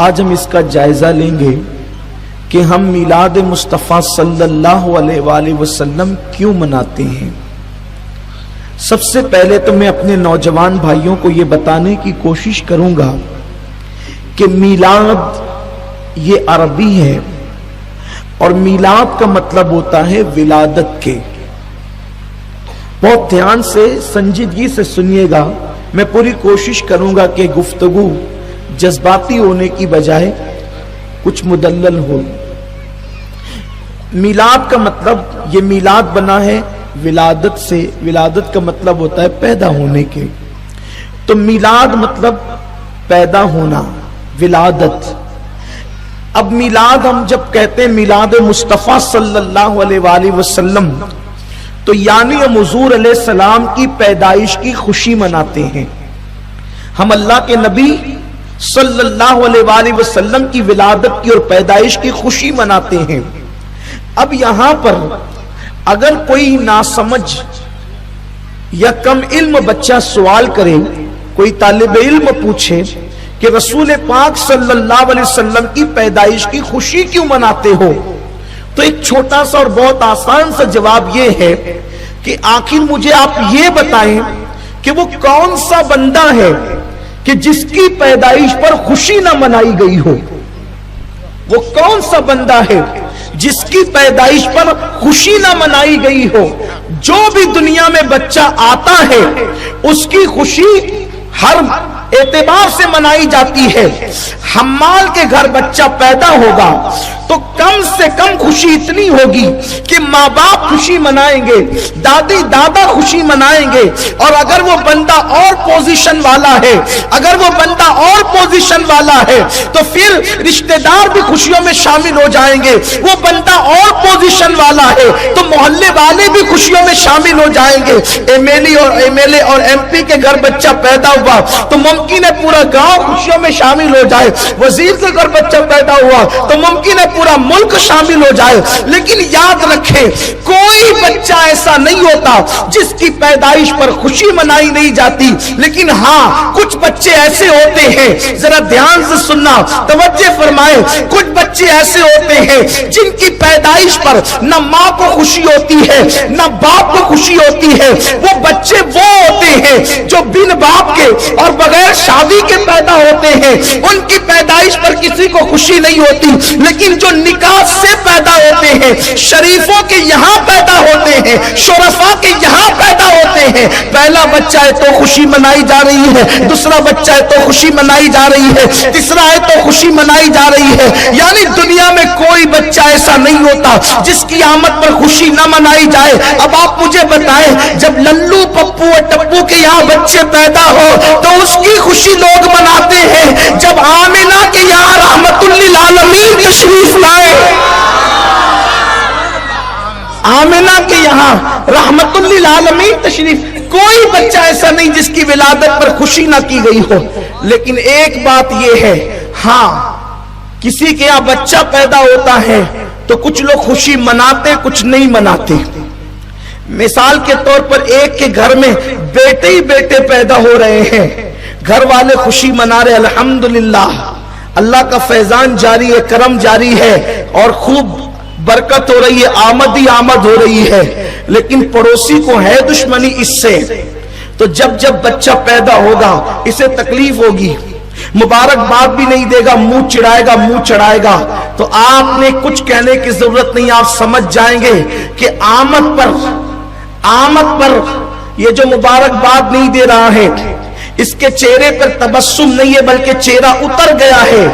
آج ہم اس کا جائزہ لیں گے کہ ہم میلاد مصطفیٰ صلی اللہ علیہ وآلہ وسلم کیوں مناتے ہیں۔ سب سے پہلے تو میں اپنے نوجوان بھائیوں کو یہ بتانے کی کوشش کروں گا کہ میلاد یہ عربی ہے اور میلاد کا مطلب ہوتا ہے ولادت کے۔ بہت دھیان سے سنجیدگی سے سنیے گا، میں پوری کوشش کروں گا کہ گفتگو جذباتی ہونے کی بجائے کچھ مدلل ہو۔ میلاد کا مطلب، یہ میلاد بنا ہے ولادت سے، ولادت کا مطلب ہوتا ہے پیدا ہونے کے، تو میلاد مطلب پیدا ہونا، ولادت۔ اب میلاد ہم جب کہتے ہیں میلاد مصطفیٰ صلی اللہ علیہ وآلہ وسلم، تو یعنی ہم حضور علیہ السلام کی پیدائش کی خوشی مناتے ہیں۔ ہم اللہ کے نبی صلی اللہ علیہ وآلہ وسلم کی ولادت کی اور پیدائش کی خوشی مناتے ہیں۔ اب یہاں پر اگر کوئی ناسمجھ یا کم علم بچہ سوال کرے، کوئی طالب علم پوچھے کہ رسول پاک صلی اللہ علیہ وسلم کی پیدائش کی خوشی کیوں مناتے ہو، تو ایک چھوٹا سا اور بہت آسان سا جواب یہ ہے کہ آخر مجھے آپ یہ بتائیں کہ وہ کون سا بندہ ہے کہ جس کی پیدائش پر خوشی نہ منائی گئی ہو۔ وہ کون سا بندہ ہے جس کی پیدائش پر خوشی نہ منائی گئی ہو؟ جو بھی دنیا میں بچہ آتا ہے اس کی خوشی ہر اعتبار سے منائی جاتی ہے۔ حمال کے گھر بچہ پیدا ہوگا تو کم سے کم خوشی اتنی ہوگی کہ ماں باپ خوشی منائیں گے، دادی دادا خوشی منائیں گے، اور اگر وہ بندہ اور پوزیشن والا ہے، اگر وہ بندہ اور پوزیشن والا ہے تو پھر رشتہ دار بھی خوشیوں میں شامل ہو جائیں گے۔ وہ بندہ اور پوزیشن والا ہے تو محلے والے بھی خوشیوں میں شامل ہو جائیں گے۔ ایم ایل اے اور ایم پی کے گھر بچہ پیدا ہوا تو ممکن ہے پورا گاؤں خوشیوں میں شامل ہو جائے، وزیر کے گھر بچہ پیدا ہوا تو ممکن ہے پورا ملک شامل ہو جائے۔ لیکن یاد رکھیں کوئی بچہ ایسا نہیں ہوتا جس کی پیدائش پر خوشی منائی نہیں جاتی، لیکن ہاں کچھ بچے ایسے ہوتے ہیں، ذرا دھیان سے سننا، توجہ فرمائیں، کچھ بچے ایسے ہوتے ہیں جن کی پیدائش پر نہ ماں کو خوشی ہوتی ہے نہ باپ کو خوشی ہوتی ہے۔ وہ بچے وہ ہوتے ہیں جو بن باپ کے اور بغیر شادی کے پیدا ہوتے ہیں، ان کی پیدائش پر کسی کو خوشی نہیں ہوتی۔ لیکن جو نکاح سے پیدا ہوتے ہیں، شریفوں کے یہاں پیدا ہوتے ہیں، شرفاء کے یہاں پیدا ہوتے ہیں، پہلا بچہ ہے تو خوشی منائی جا رہی ہے، دوسرا بچہ ہے تو خوشی منائی جا رہی ہے، تیسرا ہے تو خوشی منائی جا رہی ہے۔ یعنی دنیا میں کوئی بچہ ایسا نہیں ہوتا جس کی آمد پر خوشی نہ منائی جائے۔ اب آپ مجھے بتائیں، جب للو پپو اور ٹپو کے یہاں بچے پیدا ہو تو اس کی خوشی لوگ مناتے ہیں، جب آمنہ کے یہاں رحمت للعالمین تشریف لائے، آمنہ کے یہاں رحمت للعالمین تشریف، کوئی بچہ ایسا نہیں جس کی ولادت پر خوشی نہ کی گئی ہو۔ لیکن ایک بات یہ ہے، ہاں کسی کے یہاں بچہ پیدا ہوتا ہے تو کچھ لوگ خوشی مناتے، کچھ نہیں مناتے۔ مثال کے طور پر ایک کے گھر میں بیٹے ہی بیٹے پیدا ہو رہے ہیں، گھر والے خوشی منا رہے، الحمدللہ اللہ کا فیضان جاری ہے، کرم جاری ہے اور خوب برکت ہو رہی ہے، آمد ہی آمد ہو رہی ہے، لیکن پڑوسی کو ہے دشمنی اس سے، تو جب جب بچہ پیدا ہوگا اسے تکلیف ہوگی، مبارکباد بھی نہیں دے گا، منہ چڑھائے گا، منہ چڑھائے گا۔ تو آپ نے کچھ کہنے کی ضرورت نہیں، آپ سمجھ جائیں گے کہ آمد پر یہ جو مبارکباد نہیں دے رہا ہے، اس کے چہرے پر تبسم نہیں ہے بلکہ چہرہ اتر گیا ہے،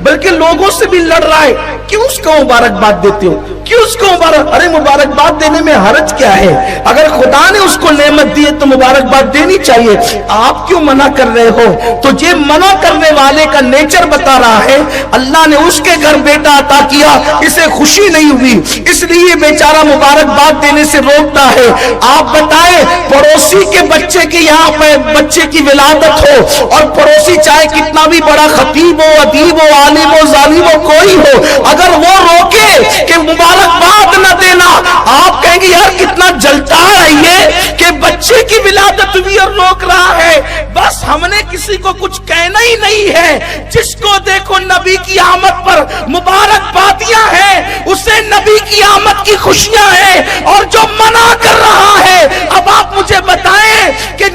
بلکہ لوگوں سے بھی لڑ رہا ہے، کیوں اس کو مبارکباد دیتے ہو، کیوں اس کو ارے مبارکباد دینے میں حرج کیا ہے؟ اگر خدا نے اس کو نعمت دی ہے تو مبارکباد دینی چاہیے، آپ کیوں منع کر رہے ہو؟ تو یہ منع کرنے والے کا نیچر بتا رہا ہے، اللہ نے اس کے گھر بیٹا عطا کیا، اسے خوشی نہیں ہوئی، اس لیے بیچارہ مبارکباد دینے سے روکتا ہے۔ آپ بتائیں، پڑوسی کے بچے کے یہاں پہ بچے کی ولادت ہو اور پڑوسی چاہے کتنا بھی بڑا خطیب ہو، ادیب ہو، عالم ہو، ظالم ہو، کوئی ہو، اگر وہ روکے کہ مبارکباد نہ دینا، آپ کہیں گے یار کتنا جلتا ہے یہ کہ بچے کی ولادت ہوئی اور روک رہا ہے. بس ہم نے کسی کو کچھ کہنا ہی نہیں ہے. جس کو دیکھو نبی کی آمد پر مبارکبادیاں ہیں, اسے نبی کی آمد کی خوشیاں ہیں. اور جو منع کر رہا ہے, اب آپ مجھے بتائیں کہ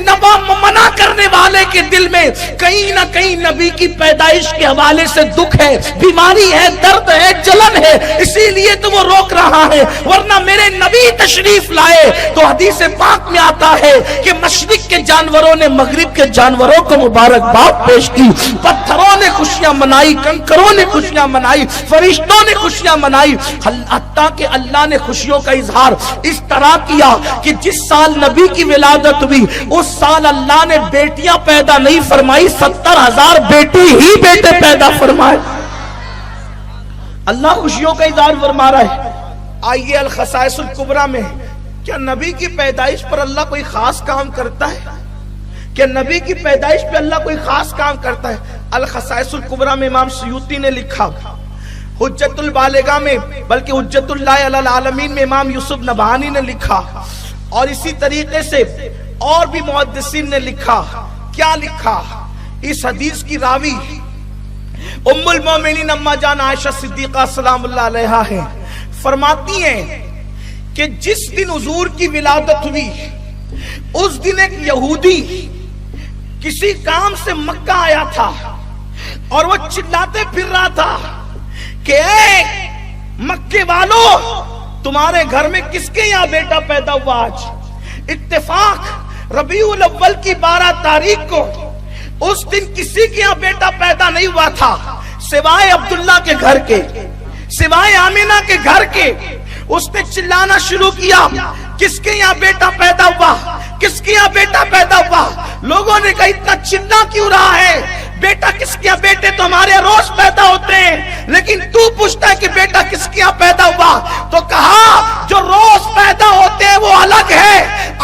منع کرنے والے کے دل میں کہیں نہ کہیں نبی کی پیدائش کے حوالے سے دکھ ہے, بیماری ہے, درد ہے, جلن ہے, اسی لیے تو وہ روک رہا ہے. ورنہ میرے نبی تشریف لائے تو حدیث پاک میں آتا ہے کہ مشرق کے جانوروں نے مغرب کے جانوروں کو مبارکباد پیش کی. پتھروں نے خوشیاں منائی, کنکروں نے خوشیاں منائی, فرشتوں نے خوشیاں منائی. حتیٰ کہ اللہ نے خوشیوں کا اظہار اس طرح کیا کہ جس سال نبی کی ولادت ہوئی اس سال اللہ نے بیٹیاں پیدا نہیں فرمائی, 70,000 بیٹی ہی بیٹے پیدا فرمائے. اللہ خوشیوں کا اظہار فرما رہا ہے. آئیے الخصائص الکبریٰ میں, کیا نبی کی پیدائش پر اللہ کوئی خاص کام کرتا ہے؟ کہ نبی کی پیدائش پہ اللہ کوئی خاص کام کرتا ہے؟ الخصائص الکبریٰ میں امام سیوطی نے لکھا, حجت البالغہ میں, بلکہ حجت اللہ علی العالمین میں امام یوسف نبہانی نے لکھا, اور اسی طریقے سے اور بھی محدثین نے لکھا. کیا لکھا؟ اس حدیث کی راوی ام المومنین اما جان عائشہ صدیقہ سلام اللہ علیہا ہے. فرماتی ہیں کہ جس دن حضور کی ولادت ہوئی اس دن ایک یہودی کسی کام سے مکہ آیا تھا اور وہ چلاتے پھر رہا تھا کہ اے مکے والوں, تمہارے گھر میں کس کے یہاں بیٹا پیدا ہوا آج؟ اتفاق ربیع الاول کی 12 تاریخ کو اس دن کسی کے یہاں بیٹا پیدا نہیں ہوا تھا سوائے عبداللہ کے گھر کے, سوائے آمینہ کے گھر کے. اس نے چلانا شروع کیا, کس کے یہاں بیٹا پیدا ہوا, کس کے یہاں بیٹا پیدا ہوا. لوگوں نے کہا اتنا چلا کیوں رہا ہے, بیٹا کس کے یہاں, بیٹے تو ہمارے روز پیدا ہوتے ہیں, لیکن تو پوچھتا ہے کہ بیٹا کس کے یہاں پیدا ہوا. تو کہا جو روز پیدا ہوتے ہیں وہ الگ ہے,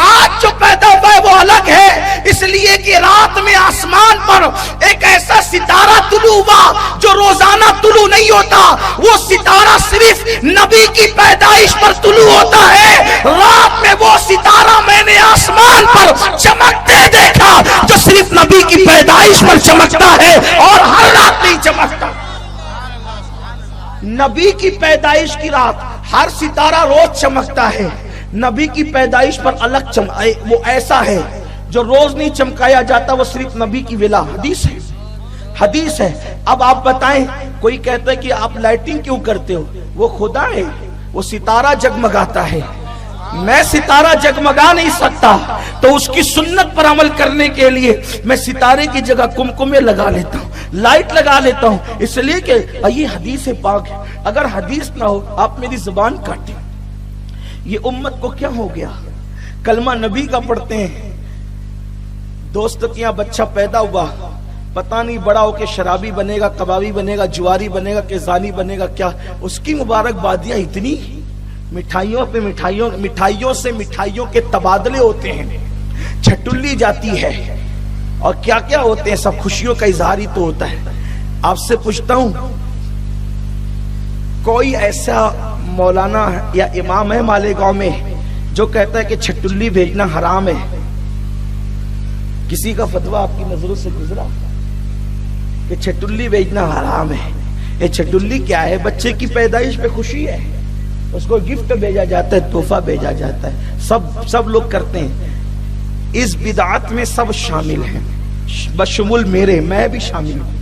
آج جو پیدا ہوا ہے وہ الگ ہے. اس لیے کہ رات میں آسمان پر ایک ایسا ستارہ طلوع ہوا جو روزانہ طلوع نہیں ہوتا, وہ ستارہ صرف نبی کی پیدائش پر طلوع ہوتا ہے. رات میں وہ ستارہ میں نے آسمان پر چمکتے دیکھا جو صرف نبی کی پیدائش پر چمکتا ہے اور ہر رات نہیں چمکتا. نبی کی پیدائش کی رات ہر ستارہ روز چمکتا ہے, نبی کی پیدائش پر الگ وہ ایسا ہے جو روز نہیں چمکایا جاتا, وہ صرف نبی کی ولا. حدیث ہے, حدیث ہے. اب آپ بتائیں, کوئی کہتا ہے کہ آپ لائٹنگ کیوں کرتے ہو, وہ خدا ہے, وہ ستارہ جگمگاتا ہے, میں ستارہ جگمگا نہیں سکتا, تو اس کی سنت پر عمل کرنے کے لیے میں ستارے کی جگہ کمکمے لگا لیتا ہوں, لائٹ لگا لیتا ہوں, اس لیے کہ یہ حدیث پاک ہے. اگر حدیث نہ ہو آپ میری زبان کاٹیں. یہ امت کو کیا ہو گیا, کلمہ نبی کا پڑھتے ہیں, دوست کے یہاں بچہ پیدا ہوا, پتہ نہیں بڑا ہو کے شرابی بنے گا, کبابی بنے گا, جواری بنے گا, کہ زانی بنے گا, کیا اس کی مبارکبادیاں اتنی, مٹھائیوں پہ مٹھائیوں, مٹھائیوں سے مٹھائیوں کے تبادلے ہوتے ہیں, چھٹلی جاتی ہے, اور کیا کیا ہوتے ہیں, سب خوشیوں کا اظہار ہی تو ہوتا ہے. آپ سے پوچھتا ہوں, کوئی ایسا مولانا یا امام ہے مالیگاؤں میں جو کہتا ہے کہ چھٹلی بھیجنا حرام ہے؟ کسی کا فتویٰ آپ کی نظروں سے گزرا کہ چھٹلی بھیجنا حرام ہے؟ یہ چھٹلی کیا ہے؟ بچے کی پیدائش پہ خوشی ہے, اس کو گفٹ بھیجا جاتا ہے, تحفہ بھیجا جاتا ہے, سب لوگ کرتے ہیں. اس بدعت میں سب شامل ہیں, بشمول میرے, میں بھی شامل ہوں.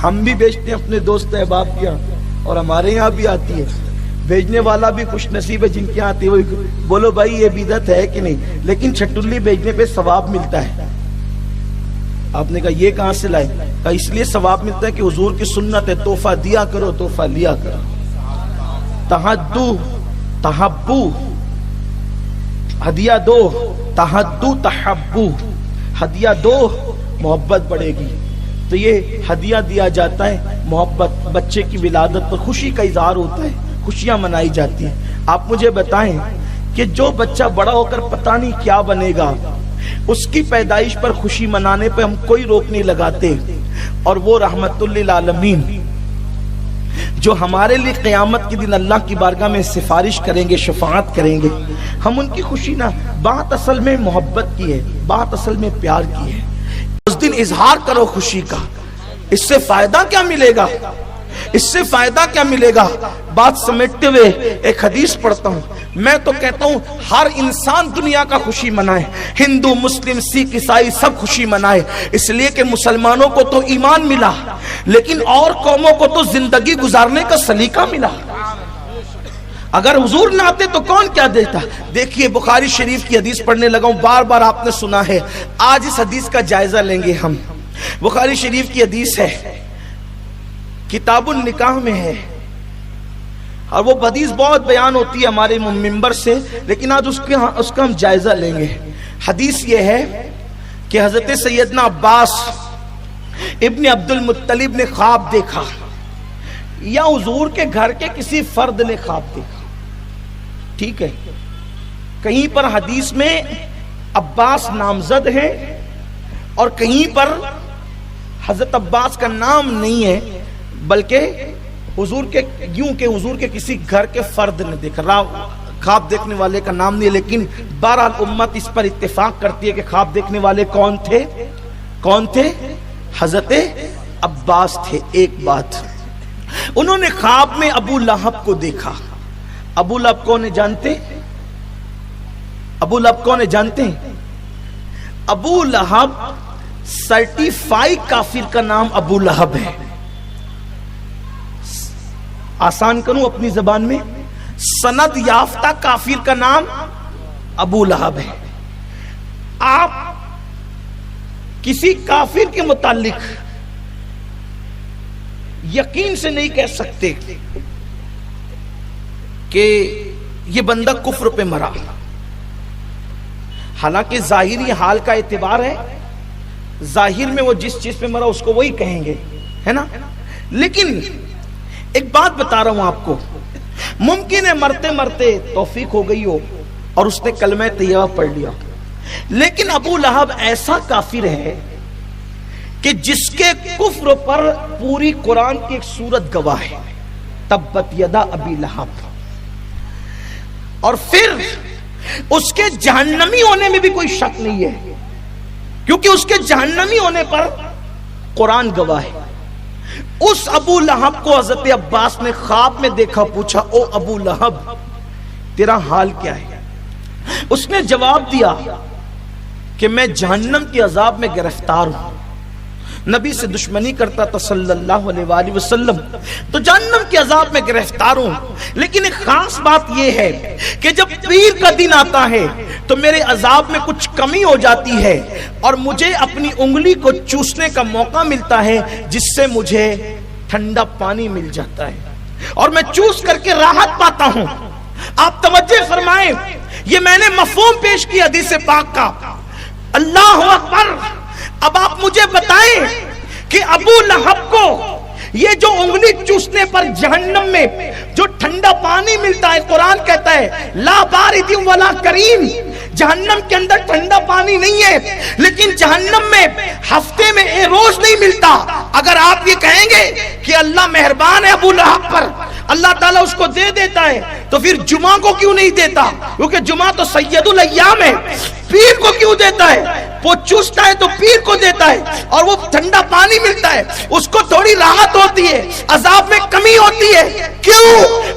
ہم بھی بیچتے ہیں اپنے دوست احباب کے یہاں, اور ہمارے یہاں بھی آتی ہے. بھیجنے والا بھی خوش نصیب ہے جن کے یہاں آتی ہے, وہ بولو بھائی یہ بدعت ہے کہ نہیں, لیکن چھٹلی بھیجنے پہ ثواب ملتا ہے. آپ نے کہا یہ کہاں سے لائے؟ کہا اس لیے ثواب ملتا ہے کہ حضور کی سنت ہے, تحفہ دیا کرو, تحفہ لیا کرو. تحدو تحبو, ہدیہ دو, تحدو تحبو, ہدیہ دو محبت بڑھے گی. تو یہ ہدیہ دیا جاتا ہے, محبت, بچے کی ولادت پر خوشی کا اظہار ہوتا ہے, خوشیاں منائی جاتی ہیں. آپ مجھے بتائیں کہ جو بچہ بڑا ہو کر پتہ نہیں کیا بنے گا, اس کی پیدائش پر خوشی منانے پہ ہم کوئی روک نہیں لگاتے, اور وہ رحمت للعالمین جو ہمارے لیے قیامت کے دن اللہ کی بارگاہ میں سفارش کریں گے, شفاعت کریں گے, ہم ان کی خوشی نہ بات اصل میں محبت کی ہے، بات اصل میں پیار کی ہے. اس دن اظہار کرو خوشی کا. اس سے فائدہ کیا ملے گا؟ اس سے فائدہ کیا ملے گا؟ بات سمیٹتے ہوئے ایک حدیث پڑھتا ہوں. میں تو کہتا ہوں ہر انسان دنیا کا خوشی منائے، ہندو مسلم سکھ عیسائی سب خوشی منائے، اس لیے کہ مسلمانوں کو تو ایمان ملا لیکن اور قوموں کو تو زندگی گزارنے کا سلیقہ ملا. اگر حضور نہ آتے تو کون کیا دیتا؟ دیکھیے بخاری شریف کی حدیث پڑھنے لگا ہوں، بار بار آپ نے سنا ہے، آج اس حدیث کا جائزہ لیں گے ہم. بخاری شریف کی حدیث ہے، کتاب النکاح میں ہے، اور وہ حدیث بہت بیان ہوتی ہے ہمارے ممبر سے، لیکن آج اس کا ہم جائزہ لیں گے. حدیث یہ ہے کہ حضرت سیدنا عباس ابن عبد المطلب نے خواب دیکھا، یا حضور کے گھر کے کسی فرد نے خواب دیکھا. ٹھیک ہے، کہیں پر حدیث میں عباس نامزد ہے اور کہیں پر حضرت عباس کا نام نہیں ہے، بلکہ حضور کے یوں کہ حضور کے کسی گھر کے فرد نے دیکھا. خواب دیکھنے والے کا نام نہیں ہے، لیکن بہرحال امت اس پر اتفاق کرتی ہے کہ خواب دیکھنے والے کون تھے؟ کون تھے؟ حضرت عباس تھے. ایک بات، انہوں نے خواب میں ابو لہب کو دیکھا. ابو لہب کون ہے جانتے؟ ابو لہب کون ہے جانتے ہیں؟ ابو لہب سرٹیفائی کافر کا نام ابو لہب ہے. آسان کروں اپنی زبان میں، سند یافتہ کافر کا نام ابو لہب ہے. آپ کسی کافر کے متعلق یقین سے نہیں کہہ سکتے کہ یہ بندہ کفر پہ مرا، حالانکہ ظاہری حال کا اعتبار ہے، ظاہر میں وہ جس چیز پہ مرا اس کو وہی کہیں گے، ہے نا. لیکن ایک بات بتا رہا ہوں آپ کو، ممکن ہے مرتے مرتے توفیق ہو گئی ہو اور اس نے کلمہ طیبہ پڑھ لیا، لیکن ابو لہب ایسا کافر ہے کہ جس کے کفر پر پوری قرآن کی ایک سورت گواہ ہے، تبت یدا ابی لہب. اور پھر اس کے جہنمی ہونے میں بھی کوئی شک نہیں ہے، کیونکہ اس کے جہنمی ہونے پر قرآن گواہ ہے. اس ابو لہب کو حضرت عباس نے خواب میں دیکھا، پوچھا او ابو لہب تیرا حال کیا ہے؟ اس نے جواب دیا کہ میں جہنم کے عذاب میں گرفتار ہوں. نبی سے دشمنی کرتا تھا صلی اللہ علیہ وآلہ وسلم، تو جہنم کے عذاب میں گرفتار ہوں. لیکن ایک خاص بات یہ ہے کہ جب پیر کا دن آتا ہے تو میرے عذاب میں کچھ کمی ہو جاتی ہے اور مجھے اپنی انگلی کو چوسنے کا موقع ملتا ہے، جس سے مجھے ٹھنڈا پانی مل جاتا ہے اور میں چوس کر کے راحت پاتا ہوں. آپ توجہ فرمائیں، یہ میں نے مفہوم پیش کیا حدیث پاک کا. اللہ اکبر. اب آپ مجھے بتائیں کہ ابو لہب کو یہ جو انگلی چوسنے پر جہنم میں جو ٹھنڈا پانی ملتا ہے، قرآن کہتا ہے لا بارد ولا کریم، جہنم کے اندر ٹھنڈا پانی نہیں ہے، لیکن جہنم میں ہفتے میں ایک روز نہیں ملتا. اگر آپ یہ کہیں گے کہ اللہ مہربان ہے ابو لہب پر، اللہ تعالیٰ اس کو دے دیتا ہے، تو پھر جمعہ کو کیوں نہیں دیتا؟ کیونکہ جمعہ تو سید الایام ہے. پیر کو کیوں دیتا ہے؟ وہ چوستا ہے تو پیر کو دیتا ہے، اور وہ ٹھنڈا پانی ملتا ہے، اس کو تھوڑی راحت ہوتی ہے، عذاب میں کمی ہوتی ہے. کیوں؟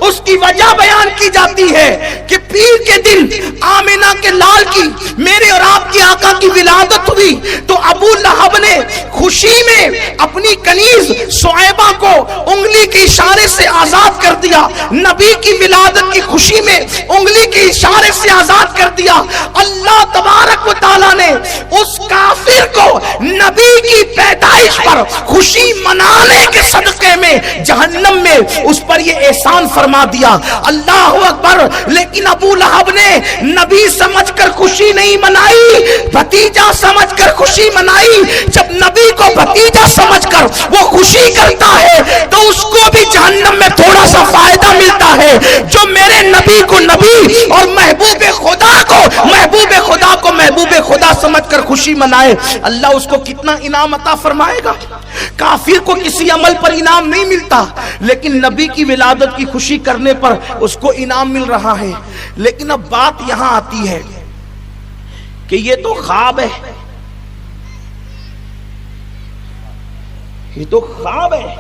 اس کی وجہ بیان کی جاتی ہے کہ پیر کے دن آمینہ کے لال کی، میرے اور آپ کی آقا کی ولادت ہوئی، تو ابو لہب نے خوشی میں اپنی کنیز صعیبہ کو انگلی کے اشارے سے آزاد کر دیا. نبی کی ولادت کی خوشی میں انگلی کے اشارے سے آزاد کر دیا. اللہ تبارک و تعالیٰ نے اس کافر کو نبی کی پیدائش پر خوشی منانے کے صدقے میں جہنم میں اس پر یہ احسان فرما دیا. اللہ اکبر. لیکن ابو لہب نے نبی سمجھ کر خوشی نہیں منائی، بھتیجا سمجھ کر خوشی منائی. جب نبی کو بھتیجا سمجھ کر وہ خوشی کرتا ہے تو اس کو بھی جہنم میں تھوڑا سا فائدہ ملتا ہے. جو میرے نبی کو نبی اور محبوب خدا کو محبوب خدا سمجھ کر خوشی منائے، اللہ اس کو کتنا انعام عطا فرمائے گا. کافر کو کسی عمل پر انعام نہیں ملتا، لیکن نبی کی ولادت کی خوشی کرنے پر اس کو انعام مل رہا ہے. لیکن اب بات یہاں آتی ہے کہ یہ تو خواب ہے، یہ تو خواب ہے.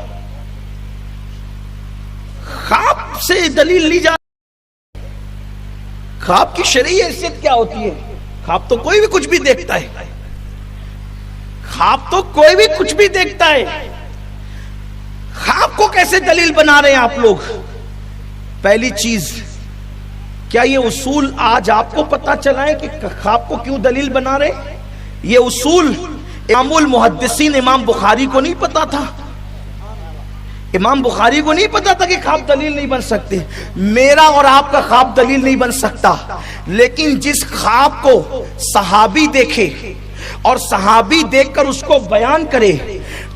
خواب سے دلیل لی جا. خواب کی شرعی حیثیت کیا ہوتی ہے؟ خواب تو کوئی بھی کچھ بھی دیکھتا ہے، خواب تو کوئی بھی کچھ بھی دیکھتا ہے. خواب کو کیسے دلیل بنا رہے ہیں آپ لوگ؟ پہلی چیز، کیا یہ اصول آج آپ کو پتا چلا ہے کہ خواب کو کیوں دلیل بنا رہے ہیں؟ یہ اصول امام المحدثین امام بخاری کو نہیں پتا تھا. امام بخاری کو نہیں پتا تھا کہ خواب دلیل نہیں بن سکتے. میرا اور آپ کا خواب دلیل نہیں بن سکتا، لیکن جس خواب کو صحابی دیکھے اور صحابی دیکھ کر اس کو بیان کرے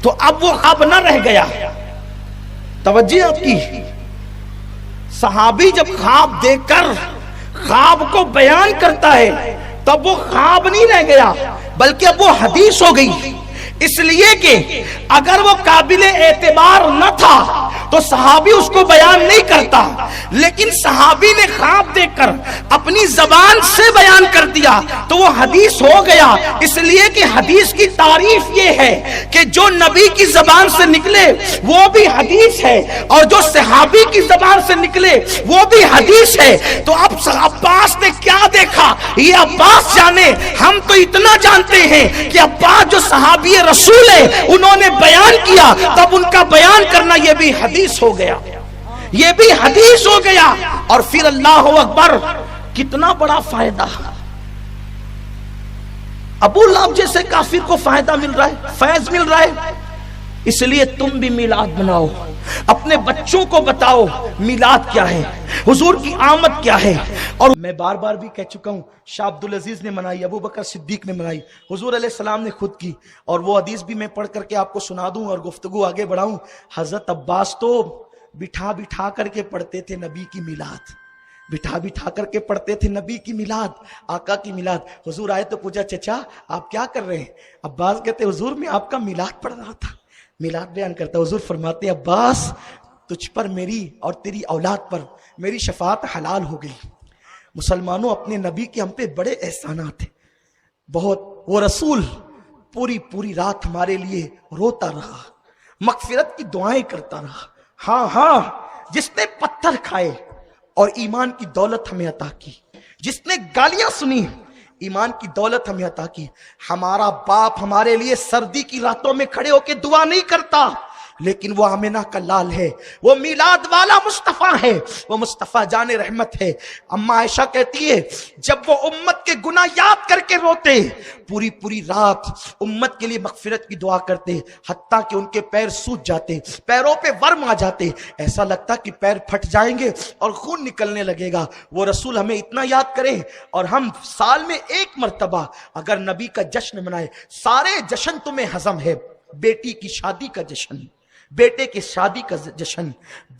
تو اب وہ خواب نہ رہ گیا. توجہ آپ کی، صحابی جب خواب دیکھ کر خواب کو بیان کرتا ہے تب وہ خواب نہیں رہ گیا بلکہ اب وہ حدیث ہو گئی. اس لیے کہ اگر وہ قابل اعتبار نہ تھا تو صحابی اس کو بیان نہیں کرتا، لیکن صحابی نے خواب دیکھ کر اپنی زبان سے بیان کر دیا تو وہ حدیث ہو گیا. اس لیے کہ حدیث کی تعریف یہ ہے کہ جو نبی کی زبان سے نکلے وہ بھی حدیث ہے اور جو صحابی کی زبان سے نکلے وہ بھی حدیث ہے. تو اب عباس نے کیا دیکھا یہ عباس جانے، ہم تو اتنا جانتے ہیں کہ عباس جو صحابی رسول ہے انہوں نے بیان کیا، تب ان کا بیان کرنا یہ بھی حدیث ہو گیا، یہ بھی حدیث ہو گیا. اور پھر اللہ اکبر، کتنا بڑا فائدہ. ابو لہب جیسے کافر کو فائدہ مل رہا ہے، فیض مل رہا ہے. اس لیے تم بھی میلاد بناؤ، اپنے بچوں کو بتاؤ میلاد کیا ہے، حضور کی آمد کیا ہے. اور میں بار بار بھی کہہ چکا ہوں، شاہ عبدالعزیز نے منائی، ابو بکر صدیق نے منائی، حضور علیہ السلام نے خود کی. اور وہ حدیث بھی میں پڑھ کر کے آپ کو سنا دوں اور گفتگو آگے بڑھاؤں. حضرت عباس تو بٹھا بٹھا کر کے پڑھتے تھے نبی کی میلاد، بٹھا بٹھا کر کے پڑھتے تھے نبی کی میلاد، آقا کی میلاد. حضور آئے تو پوچھا چچا آپ کیا کر رہے ہیں؟ عباس کہتے حضور میں آپ کا میلاد پڑھ رہا تھا، میلاد بیان کرتا. حضور فرماتے عباس تجھ پر میری اور تیری اولاد پر میری شفاعت حلال ہو گئی. مسلمانوں اپنے نبی کے ہم پہ بڑے احسانات ہیں بہت. وہ رسول پوری رات ہمارے لیے روتا رہا، مغفرت کی دعائیں کرتا رہا. ہاں جس نے پتھر کھائے اور ایمان کی دولت ہمیں عطا کی، جس نے گالیاں سنی ایمان کی دولت ہمیں عطا کی. ہمارا باپ ہمارے لیے سردی کی راتوں میں کھڑے ہو کے دعا نہیں کرتا، لیکن وہ آمنہ کا لال ہے، وہ میلاد والا مصطفیٰ ہے، وہ مصطفیٰ جان رحمت ہے. اما عائشہ کہتی ہے جب وہ امت کے گناہ یاد کر کے روتے، پوری رات امت کے لیے مغفرت کی دعا کرتے، حتیٰ کہ ان کے پیر سوج جاتے، پیروں پہ ورم آ جاتے، ایسا لگتا کہ پیر پھٹ جائیں گے اور خون نکلنے لگے گا. وہ رسول ہمیں اتنا یاد کریں اور ہم سال میں ایک مرتبہ اگر نبی کا جشن منائے. سارے جشن تمہیں ہضم ہے، بیٹی کی شادی کا جشن، بیٹے کی شادی کا جشن،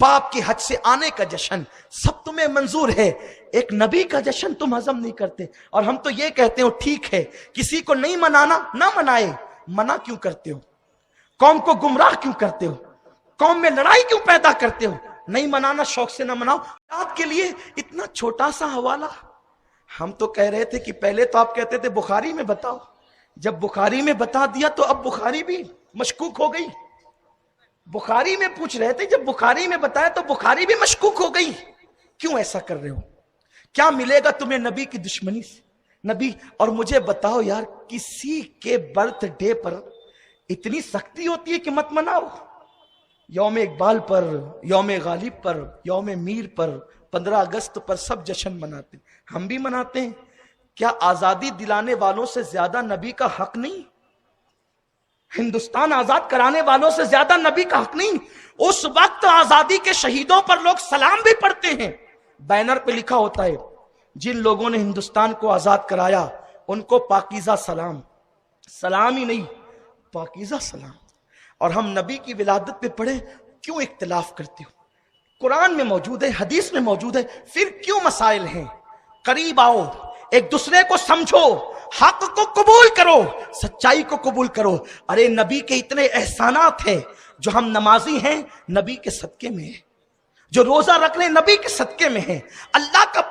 باپ کے حج سے آنے کا جشن، سب تمہیں منظور ہے. ایک نبی کا جشن تم ہضم نہیں کرتے. اور ہم تو یہ کہتے ہو ٹھیک ہے کسی کو نہیں منانا نہ منائے، منع کیوں کرتے ہو؟ قوم کو گمراہ کیوں کرتے ہو؟ قوم میں لڑائی کیوں پیدا کرتے ہو؟ نہیں منانا شوق سے نہ مناؤ. آپ کے لیے اتنا چھوٹا سا حوالہ. ہم تو کہہ رہے تھے کہ پہلے تو آپ کہتے تھے بخاری میں بتاؤ، جب بخاری میں بتا دیا تو اب بخاری بھی مشکوک ہو گئی. بخاری میں پوچھ رہے تھے، جب بخاری میں بتایا تو بخاری بھی مشکوک ہو گئی. کیوں ایسا کر رہے ہو؟ کیا ملے گا تمہیں نبی کی دشمنی سے؟ نبی اور مجھے بتاؤ یار، کسی کے برتھ ڈے پر اتنی سختی ہوتی ہے کہ مت مناؤ؟ یوم اقبال پر، یوم غالب پر، یوم میر پر، 15 اگست پر سب جشن مناتے ہیں، ہم بھی مناتے ہیں. کیا آزادی دلانے والوں سے زیادہ نبی کا حق نہیں؟ ہندوستان آزاد کرانے والوں سے زیادہ نبی کا حق نہیں؟ اس وقت آزادی کے شہیدوں پر لوگ سلام بھی پڑھتے ہیں، بینر پہ لکھا ہوتا ہے جن لوگوں نے ہندوستان کو آزاد کرایا ان کو پاکیزہ سلام. سلام ہی نہیں، پاکیزہ سلام. اور ہم نبی کی ولادت پہ پڑھیں، کیوں اختلاف کرتے ہو؟ قرآن میں موجود ہے، حدیث میں موجود ہے، پھر کیوں مسائل ہیں؟ قریب آؤ، ایک دوسرے کو سمجھو، حق کو قبول کرو، سچائی کو قبول کرو. ارے نبی کے اتنے احسانات ہیں، جو ہم نمازی ہیں نبی کے صدقے میں ہیں، جو روزہ رکھ رہے ہیں نبی کے صدقے میں ہیں. اللہ کا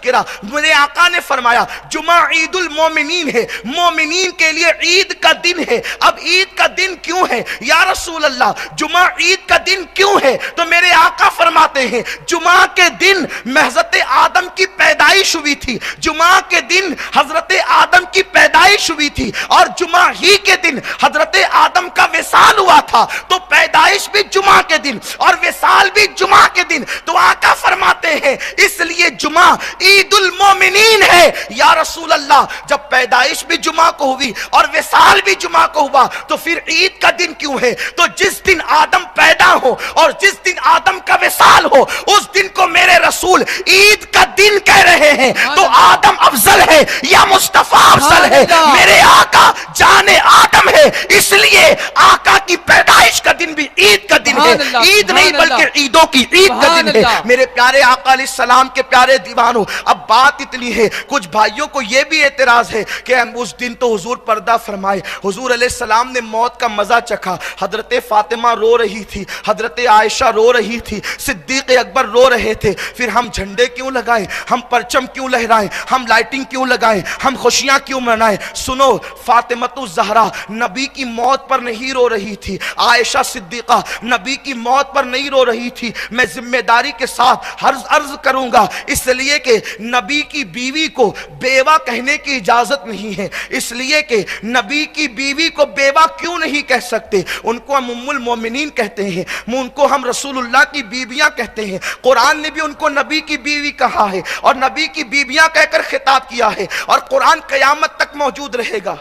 تذکرہ. میرے آقا نے فرمایا جمعہ عید المومنین ہے, مومنین کے لیے عید کا دن ہے. اب عید کا دن کیوں ہے یا رسول اللہ, جمعہ عید کا دن کیوں ہے؟ تو میرے آقا فرماتے ہیں جمعہ کے دن حضرت آدم کی پیدائش ہوئی تھی, جمعہ کے دن حضرت آدم کی پیدائش ہوئی تھی, اور جمعہ ہی کے دن حضرت آدم کا وصال ہوا تھا. تو پیدائش بھی جمعہ کے دن اور وصال بھی جمعہ کے دن. تو آقا فرماتے ہیں اس لیے جمعہ عید المومنین ہے. یا رسول اللہ جب پیدائش بھی جمعہ کو ہوئی اور وصال بھی جمعہ کو ہوا تو پھر عید کا دن کیوں ہے؟ تو جس دن آدم پیدا ہو اور جس دن آدم کا وصال ہو اس دن کو میرے رسول عید کا دن کہہ رہے ہیں. تو آدم افضل ہے یا مصطفیٰ افضل ہے؟ میرے آقا جان آدم ہے, اس لیے آقا کی پیدائش کا دن بھی عید کا دن ہے. عید نہیں بلکہ عیدوں کی عید کا دن ہے. میرے پیارے آقا علیہ السلام کے پیارے دیوانوں, اب بات اتنی ہے, کچھ بھائیوں کو یہ بھی اعتراض ہے کہ اس دن تو حضور پردہ فرمائے, حضور علیہ السلام نے موت کا مزہ چکھا. حضرت فاطمہ رو رہی تھی, حضرت عائشہ رو رہی تھی, صدیق اکبر رو رہے تھے, پھر ہم جھنڈے کیوں لگائیں, ہم پرچم کیوں لہرائیں, ہم لائٹنگ کیوں لگائیں, ہم خوشیاں کیوں منائیں؟ سنو, فاطمۃ الزہرا نبی کی موت پر نہیں رو رہی تھی, عائشہ صدیقہ نبی کی موت پر نہیں رو رہی تھی. میں ذمہ داری کے ساتھ عرض کروں گا, اس لیے کہ نبی کی بیوی کو بیوہ کہنے کی اجازت نہیں ہے, اس لیے کہ نبی کی بیوی کو بیوہ کیوں نہیں کہہ سکتے؟ ان کو ہم ام المومنین کہتے ہیں, ان کو ہم رسول اللہ کی بیویاں کہتے ہیں. قرآن نے بھی ان کو نبی کی بیوی کہا ہے اور نبی کی بیویاں کہہ کر خطاب کیا ہے, اور قرآن قیامت تک موجود رہے گا.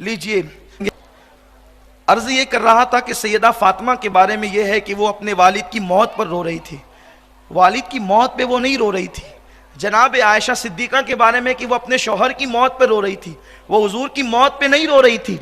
لیجئے, عرض یہ کر رہا تھا کہ سیدہ فاطمہ کے بارے میں یہ ہے کہ وہ اپنے والد کی موت پر رو رہی تھی. والد کی موت پہ وہ نہیں رو رہی تھی. جناب عائشہ صدیقہ کے بارے میں کہ وہ اپنے شوہر کی موت پہ رو رہی تھی, وہ حضور کی موت پہ نہیں رو رہی تھی.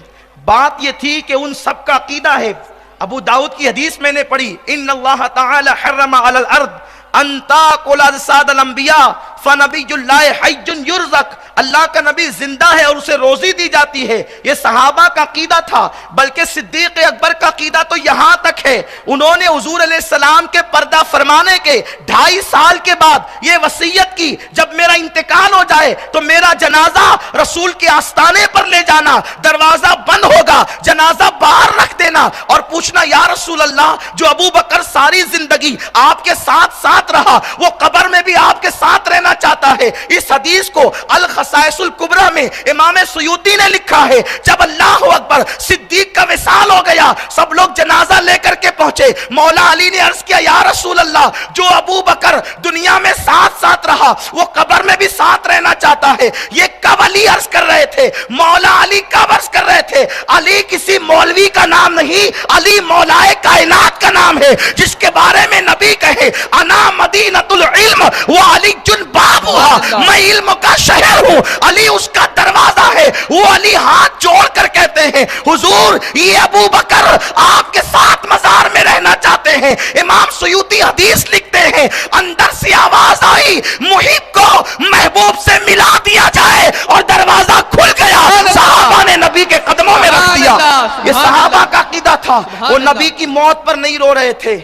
بات یہ تھی کہ ان سب کا عقیدہ ہے, ابو داؤد کی حدیث میں نے پڑھی, ان اللہ تعالی حرم علی الارض ان تاکل اجساد الانبیاء فنبی اللہ حی یرزق. اللہ کا نبی زندہ ہے اور اسے روزی دی جاتی ہے. یہ صحابہ کا عقیدہ تھا, بلکہ صدیق اکبر کا عقیدہ تو یہاں تک ہے, انہوں نے حضور علیہ السلام کے پردہ فرمانے کے 2.5 سال کے بعد یہ وصیت کی, جب میرا انتقال ہو جائے تو میرا جنازہ رسول کے آستانے پر لے جانا, دروازہ بند ہوگا, جنازہ باہر رکھ دینا اور پوچھنا یا رسول اللہ جو ابو بکر ساری زندگی آپ کے ساتھ رہا وہ قبر میں بھی آپ کے ساتھ رہنا چاہتا ہے. اس حدیث کو الخصائص الکبریٰ میں امام سیوطی نے لکھا ہے. جب اللہ اکبر صدیق کا وصال ہو گیا, سب لوگ جنازہ لے کر کے پہنچے. مولا علی نے عرض کیا یا رسول اللہ جو ابو بکر دنیا میں ساتھ رہا وہ قبر میں بھی ساتھ رہنا چاہتا ہے. یہ کب علی عرض کر رہے تھے, مولا علی کب عرض کر رہے تھے؟ علی کسی مولوی کا نام نہیں, علی مولائے کائنات کا نام ہے, جس کے بارے میں نبی کہے انا مدینۃ العلم و علی جن بابھا, میں علم کا شہر ہوں, علی اس کا دروازہ ہے. وہ علی ہاتھ جوڑ کر کہتے ہیں حضور یہ ابو بکر آپ کے ساتھ مزار میں رہنا چاہتے ہیں. امام سیوطی حدیث لکھتے ہیں اندر سے آواز آئی محب کو محبوب سے ملا دیا جائے, اور دروازہ کھل گیا. صحابہ نے نبی کے قدموں میں رکھ دیا. یہ صحابہ کا عقیدہ تھا. وہ نبی کی موت پر نہیں رو رہے تھے,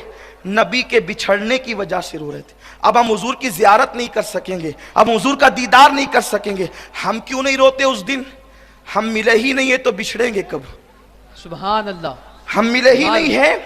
نبی کے بچھڑنے کی وجہ سے رو رہے تھے. اب ہم حضور کی زیارت نہیں کر سکیں گے, اب حضور کا دیدار نہیں کر سکیں گے. ہم کیوں نہیں روتے اس دن؟ ہم ملے ہی نہیں ہیں تو بچھڑیں گے کب؟ سبحان اللہ. ہم ملے ہی نہیں ہیں,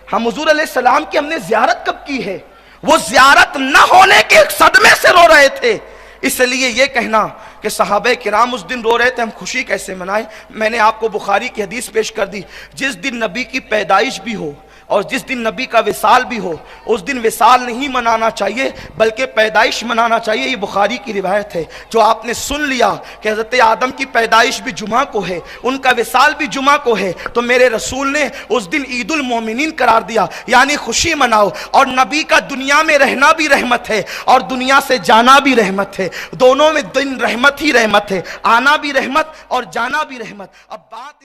ہم حضور علیہ السلام کی ہم نے زیارت کب کی ہے؟ وہ زیارت نہ ہونے کے صدمے سے رو رہے تھے. اس لیے یہ کہنا کہ صحابہ کرام اس دن رو رہے تھے, ہم خوشی کیسے منائیں؟ میں نے آپ کو بخاری کی حدیث پیش کر دی, جس دن نبی کی پیدائش بھی ہو اور جس دن نبی کا وصال بھی ہو اس دن وصال نہیں منانا چاہیے بلکہ پیدائش منانا چاہیے. یہ بخاری کی روایت ہے. جو آپ نے سن لیا کہ حضرت آدم کی پیدائش بھی جمعہ کو ہے, ان کا وصال بھی جمعہ کو ہے, تو میرے رسول نے اس دن عید المومنین قرار دیا, یعنی خوشی مناؤ. اور نبی کا دنیا میں رہنا بھی رحمت ہے اور دنیا سے جانا بھی رحمت ہے, دونوں میں دن رحمت ہی رحمت ہے, آنا بھی رحمت اور جانا بھی رحمت. اب بات